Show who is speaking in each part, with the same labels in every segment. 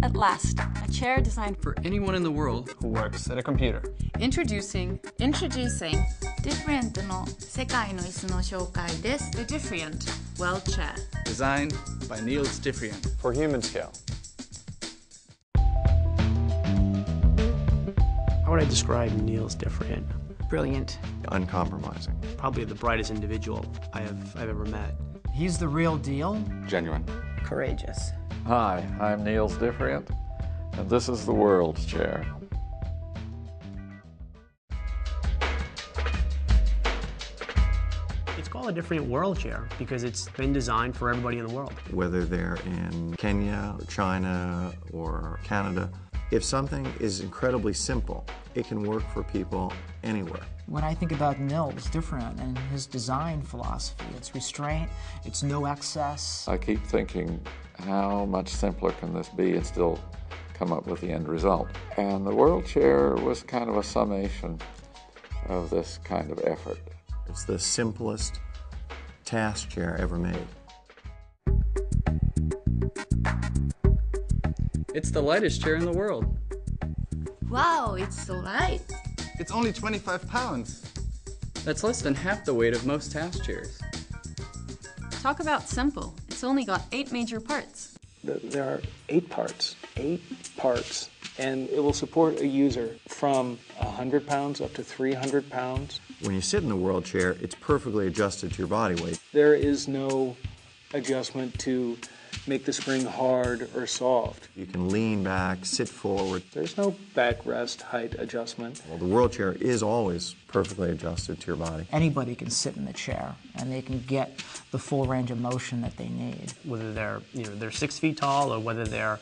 Speaker 1: At last, a chair designed for anyone in the world
Speaker 2: who works at a computer.
Speaker 1: Introducing
Speaker 3: Diffrient の世界の椅子の紹介です。
Speaker 1: the Diffrient World Chair.
Speaker 2: Designed by Niels Diffrient. For human scale.
Speaker 4: How would I describe Niels Diffrient?
Speaker 1: Brilliant.
Speaker 5: Uncompromising.
Speaker 4: Probably the brightest individual I've ever met.
Speaker 6: He's the real deal.
Speaker 5: Genuine.
Speaker 6: Courageous.
Speaker 7: Hi, I'm Niels Diffrient, and this is the World Chair.
Speaker 4: It's called a Diffrient World Chair because it's been designed for everybody in the world.
Speaker 5: Whether they're in Kenya, or China, or Canada, if something is incredibly simple, it can work for people anywhere.
Speaker 6: When I think about Niels Diffrient and his design philosophy, it's restraint, it's no excess.
Speaker 7: I keep thinking, how much simpler can this be and still come up with the end result? And the World Chair was kind of a summation of this kind of effort.
Speaker 5: It's the simplest task chair ever made.
Speaker 2: It's the lightest chair in the world.
Speaker 3: Wow, it's so light.
Speaker 2: It's only 25 pounds.
Speaker 1: That's less than half the weight of most task chairs. Talk about simple. It's only got 8 major parts.
Speaker 8: There are 8 parts, and it will support a user from 100 pounds up to 300 pounds.
Speaker 5: When you sit in the World Chair, it's perfectly adjusted to your body weight.
Speaker 8: There is no adjustment to make the spring hard or soft.
Speaker 5: You can lean back, sit forward.
Speaker 8: There's no backrest height adjustment.
Speaker 5: Well, the World Chair is always perfectly adjusted to your body.
Speaker 6: Anybody can sit in the chair and they can get the full range of motion that they need.
Speaker 4: Whether they're 6 feet tall or whether they're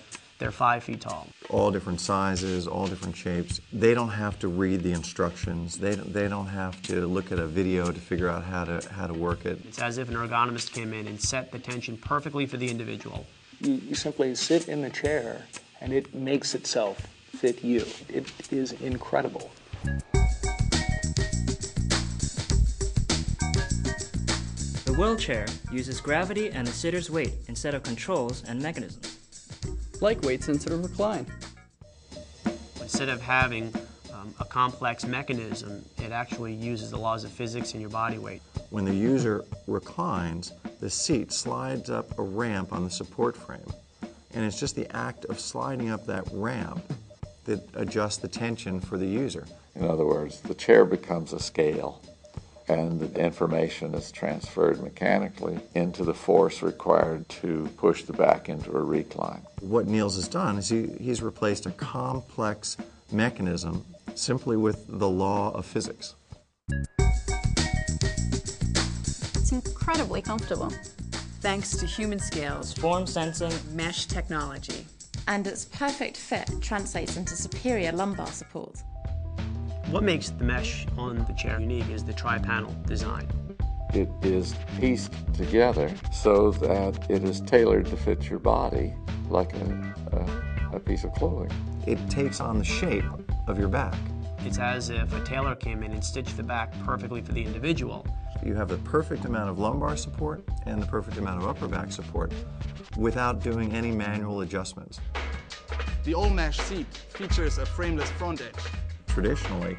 Speaker 4: 5 feet tall.
Speaker 5: All different sizes, all different shapes. They don't have to read the instructions. They don't have to look at a video to figure out how to work it.
Speaker 4: It's as if an ergonomist came in and set the tension perfectly for the individual.
Speaker 8: You simply sit in the chair and it makes itself fit you. It is incredible.
Speaker 9: The World Chair uses gravity and the sitter's weight instead of controls and mechanisms.
Speaker 1: Like weights instead of recline.
Speaker 4: Instead of having a complex mechanism, it actually uses the laws of physics and your body weight.
Speaker 5: When the user reclines, the seat slides up a ramp on the support frame. And it's just the act of sliding up that ramp that adjusts the tension for the user.
Speaker 7: In other words, the chair becomes a scale, and the information is transferred mechanically into the force required to push the back into a recline.
Speaker 5: What Niels has done is he's replaced a complex mechanism simply with the law of physics.
Speaker 1: It's incredibly comfortable. Thanks to human scales,
Speaker 9: Form sensing,
Speaker 1: mesh technology.
Speaker 3: And its perfect fit translates into superior lumbar support.
Speaker 4: What makes the mesh on the chair unique is the tri-panel design.
Speaker 7: It is pieced together so that it is tailored to fit your body like a piece of clothing.
Speaker 5: It takes on the shape of your back.
Speaker 4: It's as if a tailor came in and stitched the back perfectly for the individual.
Speaker 5: You have the perfect amount of lumbar support and the perfect amount of upper back support without doing any manual adjustments.
Speaker 2: The all-mesh seat features a frameless front edge.
Speaker 5: Traditionally,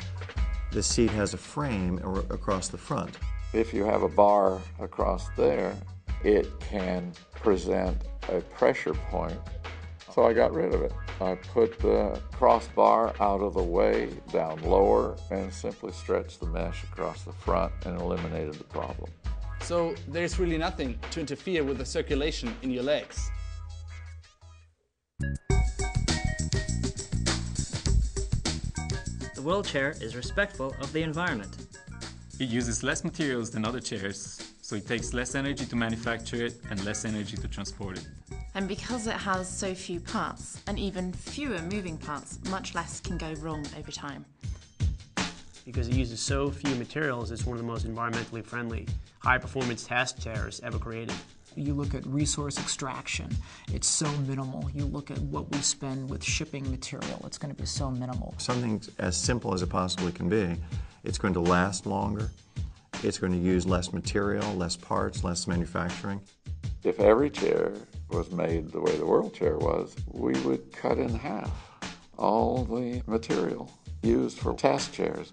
Speaker 5: the seat has a frame across the front.
Speaker 7: If you have a bar across there, it can present a pressure point. So I got rid of it. I put the crossbar out of the way, down lower, and simply stretched the mesh across the front and eliminated the problem.
Speaker 2: So there's really nothing to interfere with the circulation in your legs.
Speaker 9: the World Chair is respectful of the environment.
Speaker 10: It uses less materials than other chairs, so it takes less energy to manufacture it and less energy to transport it.
Speaker 3: And because it has so few parts, and even fewer moving parts, much less can go wrong over time.
Speaker 4: Because it uses so few materials, it's one of the most environmentally friendly, high-performance task chairs ever created.
Speaker 6: You look at resource extraction, it's so minimal. You look at what we spend with shipping material, it's going to be so minimal.
Speaker 5: Something as simple as it possibly can be, it's going to last longer, it's going to use less material, less parts, less manufacturing.
Speaker 7: If every chair was made the way the World Chair was, we would cut in half all the material used for task chairs.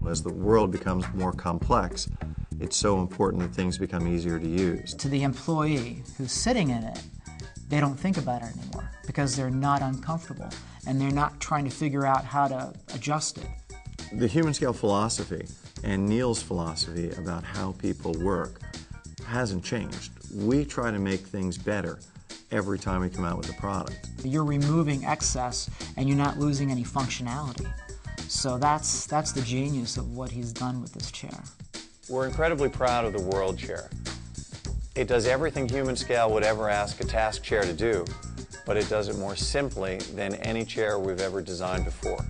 Speaker 5: As the world becomes more complex, it's so important that things become easier to use.
Speaker 6: To the employee who's sitting in it, they don't think about it anymore because they're not uncomfortable and they're not trying to figure out how to adjust it.
Speaker 5: The human scale philosophy and Neil's philosophy about how people work hasn't changed. We try to make things better every time we come out with a product.
Speaker 6: You're removing excess and you're not losing any functionality. So that's the genius of what he's done with this chair.
Speaker 11: We're incredibly proud of the World Chair. It does everything human scale would ever ask a task chair to do, but it does it more simply than any chair we've ever designed before.